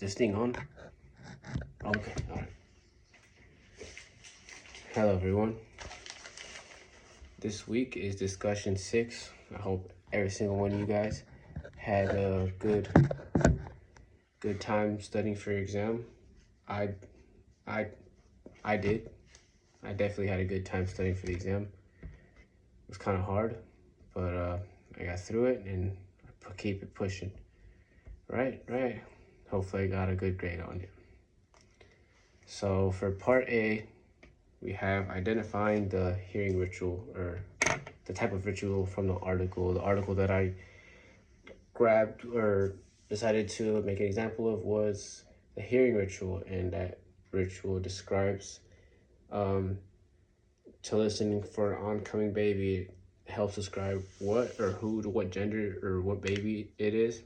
this thing on? Okay, all right. Hello, everyone. This week is discussion 6. I hope every single one of you guys had a good time studying for your exam. I did. I definitely had a good time studying for the exam. It was kind of hard, but I got through it and keep it pushing. Right. Hopefully I got a good grade on it. So for part A, we have identifying the hearing ritual, or the type of ritual from the article. The article that I grabbed or decided to make an example of was the hearing ritual, and that ritual describes to listening for an oncoming baby. It helps describe what or who to what gender or what baby it is,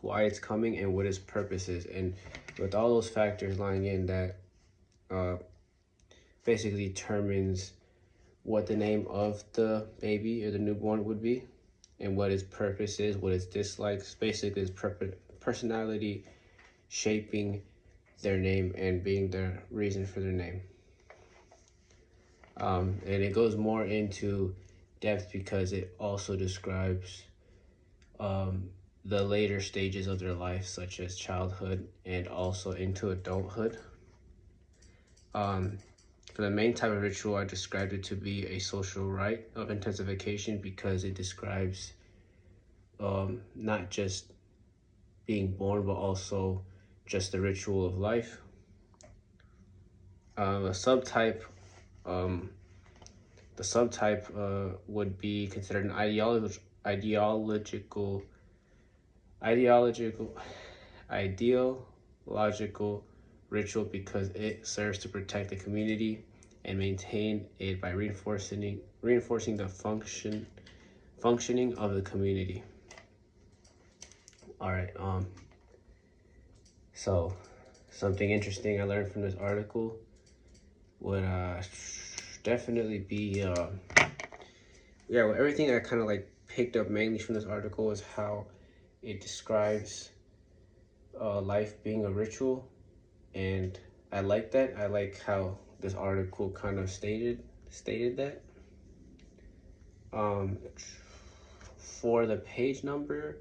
why it's coming, and what its purpose is. And with all those factors lying in, that basically determines what the name of the baby or the newborn would be, and what its purpose is, what its dislikes. Basically, its personality shaping their name and being the reason for their name. And it goes more into depth because it also describes the later stages of their life, such as childhood and also into adulthood. For the main type of ritual, I described it to be a social rite of intensification because it describes not just being born, but also just the ritual of life. The subtype would be considered an ideological ritual because it serves to protect the community and maintain it by reinforcing the functioning of the community. All right. So something interesting I learned from this article would definitely be everything I kind of like picked up mainly from this article is how it describes life being a ritual, and I like that. I like how this article kind of stated that. For the page number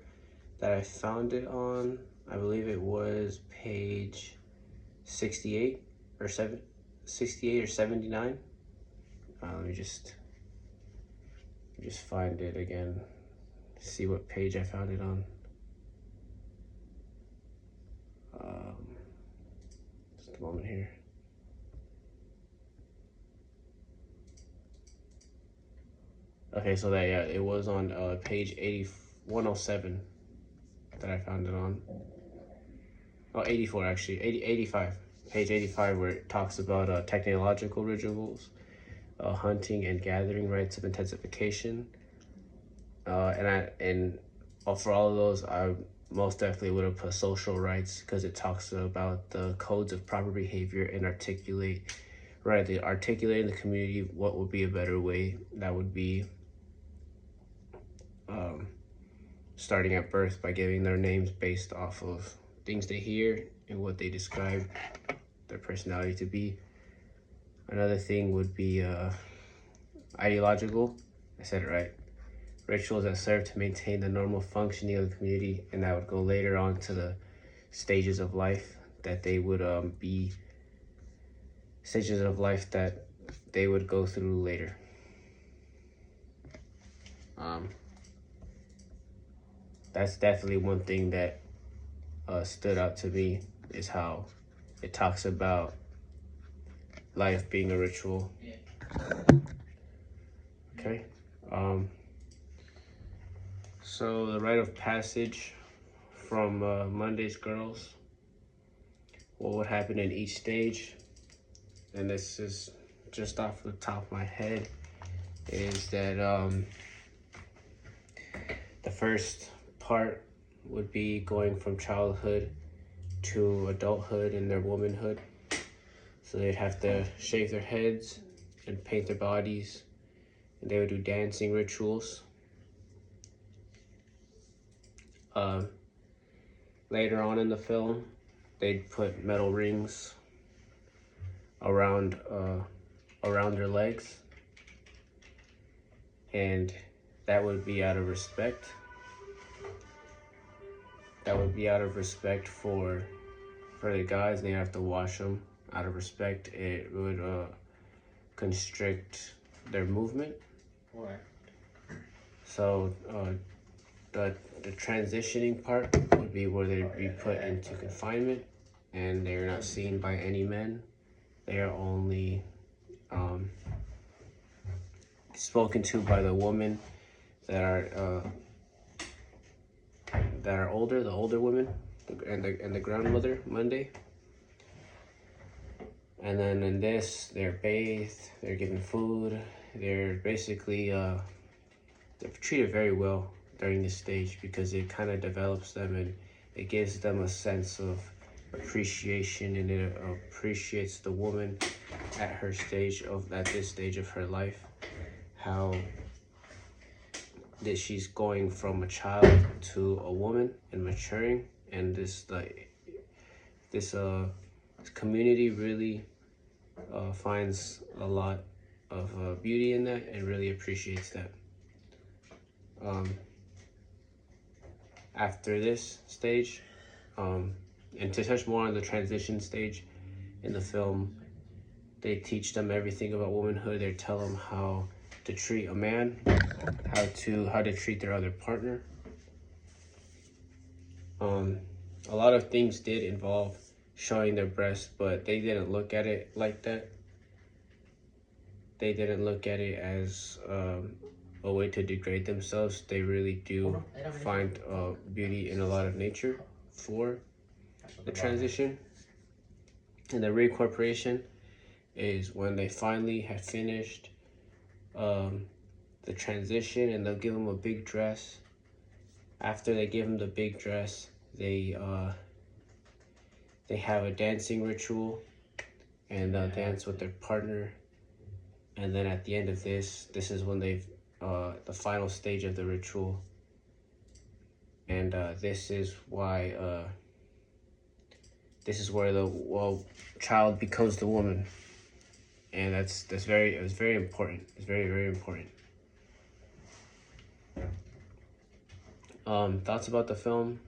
that I found it on, I believe it was page 68 or 79. Let me just find it again, see what page I found it on. Just a moment here. Okay, so that, yeah, it was on page 107 that I found it on. Oh, 84 actually, 85, page 85, where it talks about technological rituals, hunting and gathering rites of intensification. And for all of those, I most definitely would have put social rights because it talks about the codes of proper behavior and articulating the community what would be a better way. That would be starting at birth by giving their names based off of things they hear and what they describe their personality to be. Another thing would be ideological. I said it right. Rituals that serve to maintain the normal functioning of the community, and that would go later on to the stages of life that they would go through later. That's definitely one thing that stood out to me, is how it talks about life being a ritual. Okay. So the rite of passage from Monday's Girls, what would happen in each stage, and this is just off the top of my head, is that the first part would be going from childhood to adulthood and their womanhood. So they'd have to shave their heads and paint their bodies, and they would do dancing rituals. later on in the film, they'd put metal rings around around their legs, and that would be out of respect. That would be out of respect for the guys. They have to wash them out of respect. It would constrict their movement. Why? So the transitioning part would be where they'd be put into confinement, and they're not seen by any men. They are only spoken to by the women that are older, the older women, and the grandmother Monday. And then in this, they're bathed, they're given food, they're basically they're treated very well during this stage, because it kind of develops them and it gives them a sense of appreciation, and it appreciates the woman at this stage of her life, how that she's going from a child to a woman and maturing, and this community really finds a lot of beauty in that and really appreciates that. After this stage, and to touch more on the transition stage in the film, they teach them everything about womanhood. They tell them how to treat a man, how to treat their other partner. A lot of things did involve showing their breasts, but they didn't look at it like that. They didn't look at it as a way to degrade themselves. They really do find beauty in a lot of nature for the transition. And the reincorporation is when they finally have finished the transition, and they'll give them a big dress. After they give them the big dress, they have a dancing ritual, and they'll dance with their partner. And then at the end of this is when they've the final stage of the ritual, and this is why this is where the child becomes the woman, and it's very important. It's very important. Thoughts about the film?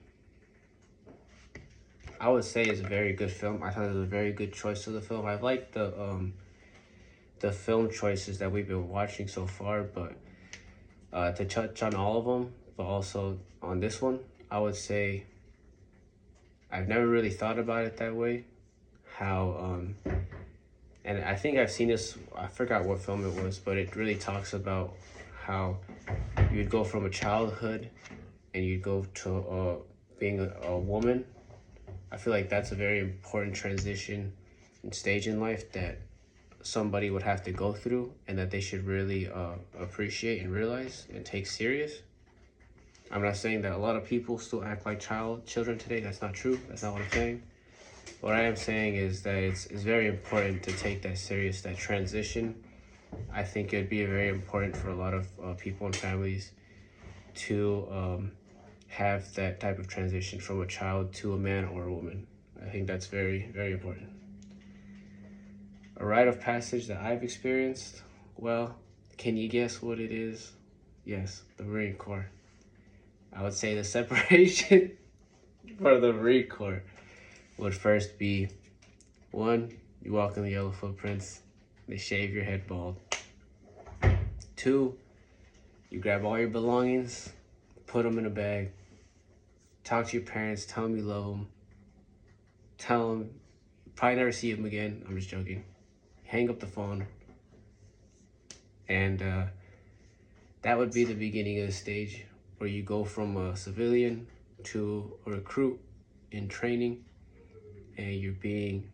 I would say it's a very good film. I thought it was a very good choice of the film. I like the film choices that we've been watching so far, but to touch on all of them, but also on this one, I would say I've never really thought about it that way. How and I think I've seen this, I forgot what film it was, but it really talks about how you'd go from a childhood and you'd go to being a woman. I feel like that's a very important transition and stage in life that somebody would have to go through, and that they should really appreciate and realize and take serious. I'm not saying that a lot of people still act like children today. That's not true. That's not what I'm saying. What I am saying is that it's very important to take that serious, that transition. I think it would be very important for a lot of people and families to have that type of transition from a child to a man or a woman. I think that's very, very important. A rite of passage that I've experienced, well, can you guess what it is? Yes, the Marine Corps. I would say the separation for the Marine Corps would first be, one, you walk in the yellow footprints, they shave your head bald. Two, you grab all your belongings, put them in a bag, talk to your parents, tell them you love them, tell them you probably never see them again. I'm just joking. Hang up the phone, and that would be the beginning of the stage where you go from a civilian to a recruit in training, and you're being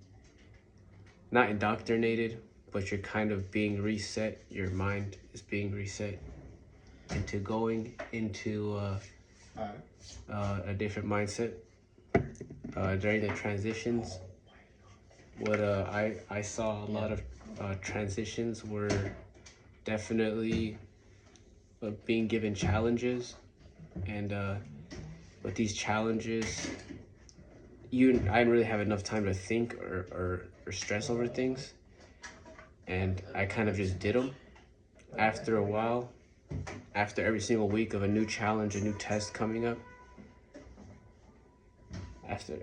not indoctrinated, but you're kind of being reset. Your mind is being reset into going into a different mindset. During the transitions, what I saw a lot of transitions were definitely being given challenges, and with these challenges I didn't really have enough time to think or stress over things, and I kind of just did them. After a while, after every single week of a new challenge, a new test coming up, after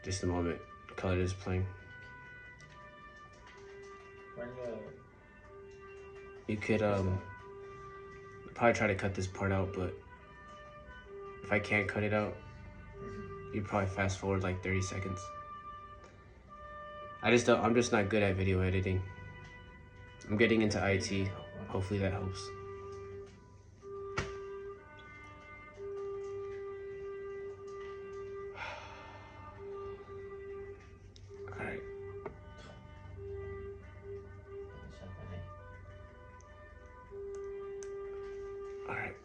just a moment, color is playing. You could probably try to cut this part out, but if I can't cut it out, you'd probably fast forward like 30 seconds. I'm just not good at video editing. I'm getting into IT. Hopefully that helps. All right. All right.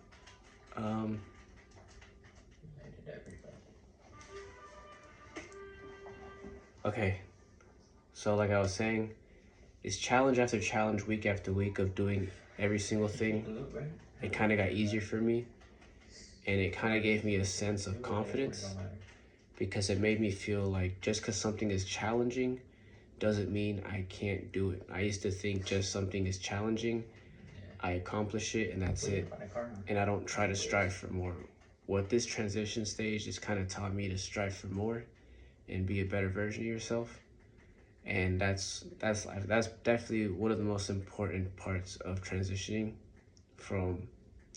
Okay. So like I was saying, it's challenge after challenge, week after week of doing every single thing. It kind of got easier for me, and it kind of gave me a sense of confidence, because it made me feel like just because something is challenging doesn't mean I can't do it. I used to think just something is challenging, I accomplish it, and that's it, and I don't try to strive for more. What this transition stage just kind of taught me to strive for more and be a better version of yourself. And that's definitely one of the most important parts of transitioning from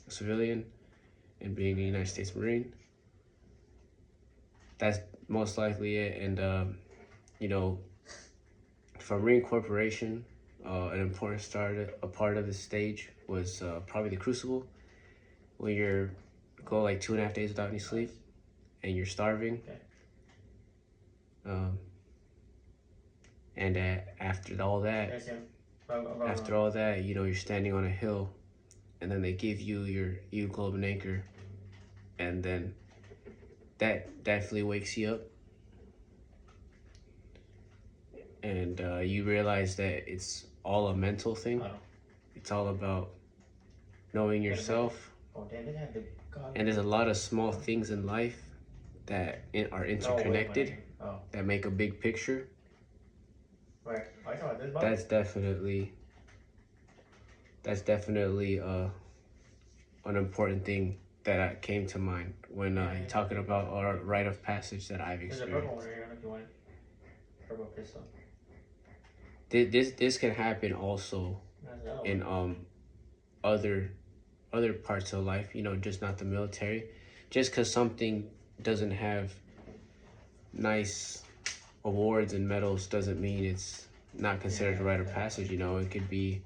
a civilian and being a United States Marine. That's most likely it. And you know, for Marine Corporation, an important a part of the stage was probably the Crucible, when you're go like 2.5 days without any sleep and you're starving. And after all that, you know, you're standing on a hill, and then they give you your globe and anchor, and then that definitely wakes you up, and you realize that it's all a mental thing. It's all about knowing yourself, and there's a lot of small things in life that are interconnected that make a big picture. That's definitely an important thing that came to mind when talking about our rite of passage that I've experienced. This can happen also in other parts of life, you know, just not the military. Just because something doesn't have nice awards and medals doesn't mean it's not considered a rite of passage. You know, it could be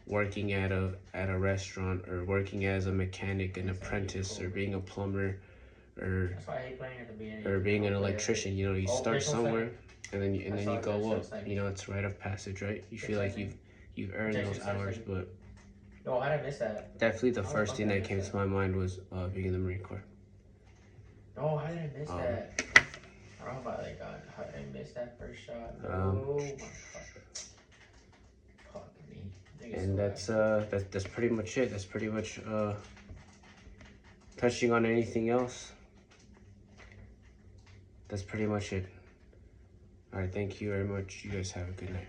working at a restaurant, or working as a mechanic, an apprentice, or being a plumber, or being an electrician. You know, you start somewhere, and then you go up. You know, it's rite of passage, right? You feel like you've earned those hours. But definitely the first thing that came to my mind was being in the Marine Corps. No, how did I miss that? I don't know if how did I miss that first shot? Oh my god. Fuck me. And that's pretty much it. That's pretty much touching on anything else. That's pretty much it. All right, thank you very much. You guys have a good night.